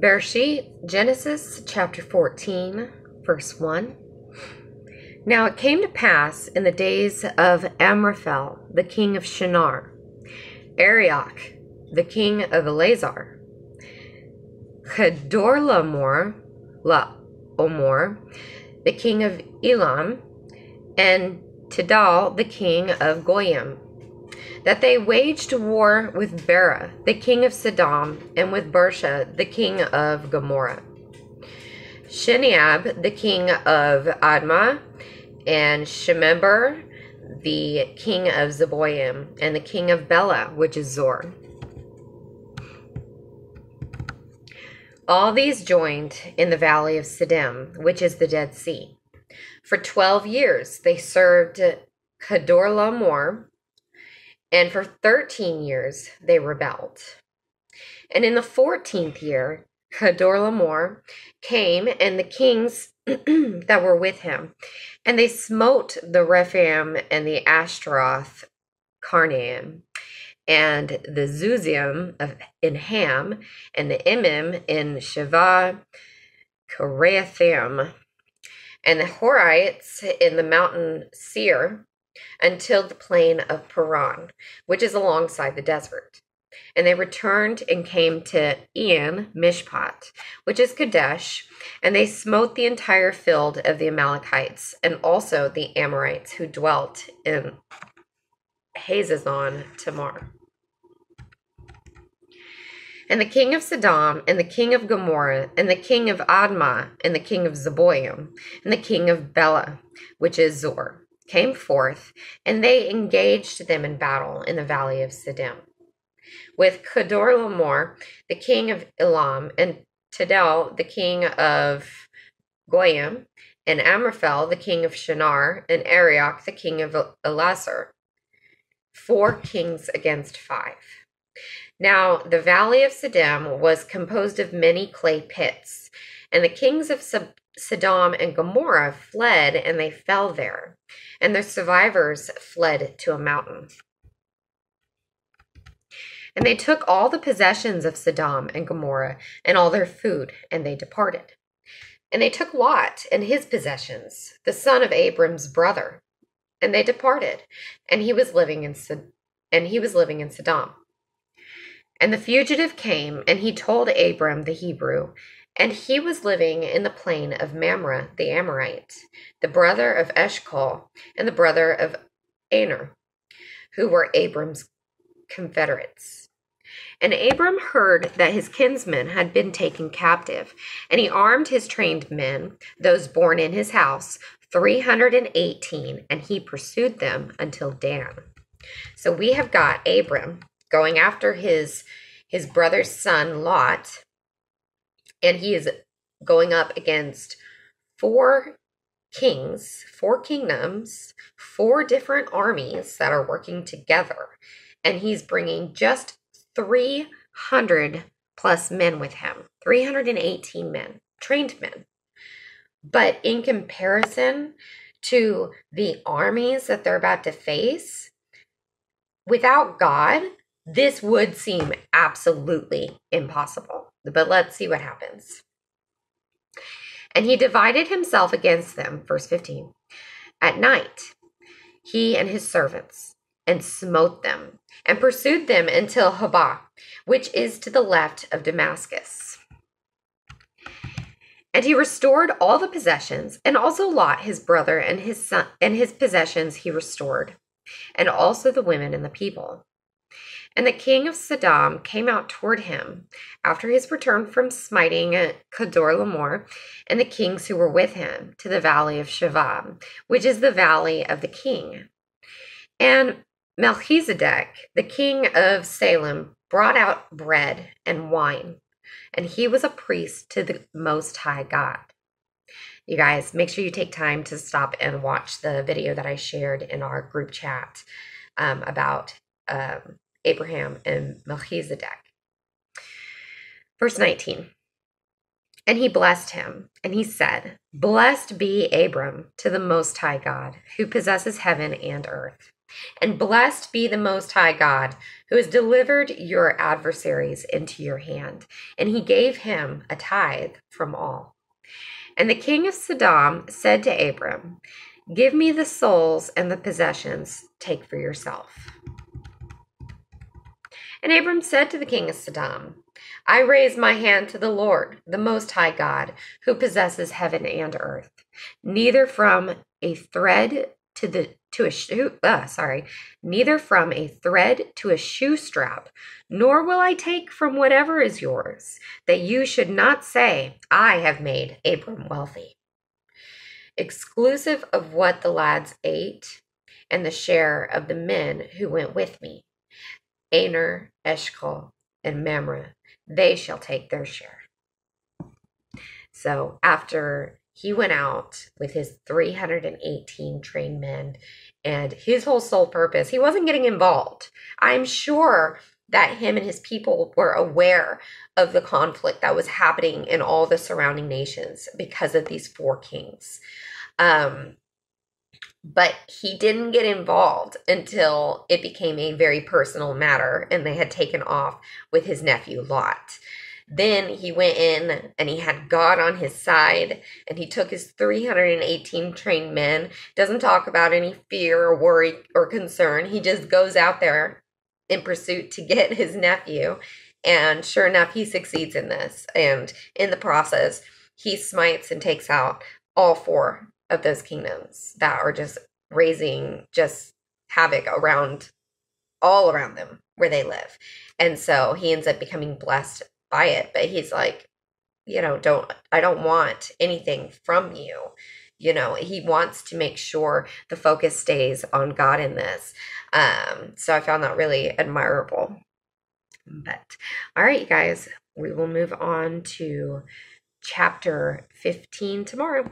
Bereshit, Genesis chapter 14, verse 1. Now it came to pass in the days of Amraphel, the king of Shinar, Arioch, the king of Elazar, Chedorlaomer, the king of Elam, and Tidal, the king of Goyim, that they waged war with Bera, the king of Sodom, and with Bersha, the king of Gomorrah. Shineab, the king of Admah, and Shemeber, the king of Zeboim, and the king of Bela, which is Zor. All these joined in the valley of Siddim, which is the Dead Sea. For 12 years they served Chedorlaomer, and for 13 years they rebelled. And in the 14th year, Chedorlaomer came, and the kings that were with him, and they smote the Rephaim and the Ashtaroth Karnaim, and the Zuzim in Ham, and the Emim in Sheva Kiriathaim, and the Horites in the mountain Seir, until the plain of Paran, which is alongside the desert. And they returned and came to En Mishpat, which is Kadesh, and they smote the entire field of the Amalekites, and also the Amorites who dwelt in Hazazon Tamar. And the king of Sodom, and the king of Gomorrah, and the king of Admah, and the king of Zeboim, and the king of Bela, which is Zor, came forth, and they engaged them in battle in the valley of Siddim, with Chedorlaomer, the king of Elam, and Tidal, the king of Goyim, and Amraphel, the king of Shinar, and Arioch, the king of Elazar. 4 kings against 5. Now the valley of Siddim was composed of many clay pits, and the kings of Sodom and Gomorrah fled, and they fell there, and their survivors fled to a mountain. And they took all the possessions of Sodom and Gomorrah, and all their food, and they departed. And they took Lot and his possessions, the son of Abram's brother, and they departed, and he was living in Sodom. And the fugitive came, and he told Abram the Hebrew, and he was living in the plain of Mamre the Amorite, the brother of Eshcol, and the brother of Aner, who were Abram's confederates. And Abram heard that his kinsmen had been taken captive, and he armed his trained men, those born in his house, 318, and he pursued them until Dan. So we have got Abram going after his brother's son Lot, and he is going up against 4 kings, 4 kingdoms, 4 different armies that are working together, and he's bringing just 300 plus men with him, 318 men, trained men. But in comparison to the armies that they're about to face, without God, this would seem absolutely impossible. But let's see what happens. And he divided himself against them, verse 15, at night, he and his servants, and smote them, and pursued them until Hobah, which is to the left of Damascus. And he restored all the possessions, and also Lot his brother and his son, and his possessions he restored, and also the women and the people. And the king of Sodom came out toward him after his return from smiting Chedorlaomer and the kings who were with him to the valley of Sheva, which is the valley of the king. And Melchizedek, the king of Salem, brought out bread and wine, and he was a priest to the Most High God. You guys, make sure you take time to stop and watch the video that I shared in our group chat about Abraham and Melchizedek. Verse 19. And he blessed him, and he said, Blessed be Abram to the Most High God, who possesses heaven and earth. And blessed be the Most High God, who has delivered your adversaries into your hand. And he gave him a tithe from all. And the king of Sodom said to Abram, give me the souls and the possessions, take for yourself. And Abram said to the king of Sodom, I raise my hand to the Lord, the Most High God, who possesses heaven and earth. Neither from a thread neither from a thread to a shoe strap, nor will I take from whatever is yours, that you should not say, I have made Abram wealthy. Exclusive of what the lads ate, and the share of the men who went with me, Aner, Eshcol, and Mamre, they shall take their share. So after he went out with his 318 trained men and his whole sole purpose, he wasn't getting involved. I'm sure that him and his people were aware of the conflict that was happening in all the surrounding nations because of these 4 kings. But he didn't get involved until it became a very personal matter and they had taken off with his nephew Lot. Then he went in and he had God on his side and he took his 318 trained men. Doesn't talk about any fear or worry or concern. He just goes out there in pursuit to get his nephew. And sure enough, he succeeds in this. And in the process, he smites and takes out all 4 of those kingdoms that are just raising just havoc all around them where they live. And so he ends up becoming blessed by it. But he's like, I don't want anything from you. He wants to make sure the focus stays on God in this. So I found that really admirable. But all right, you guys, we will move on to chapter 15 tomorrow.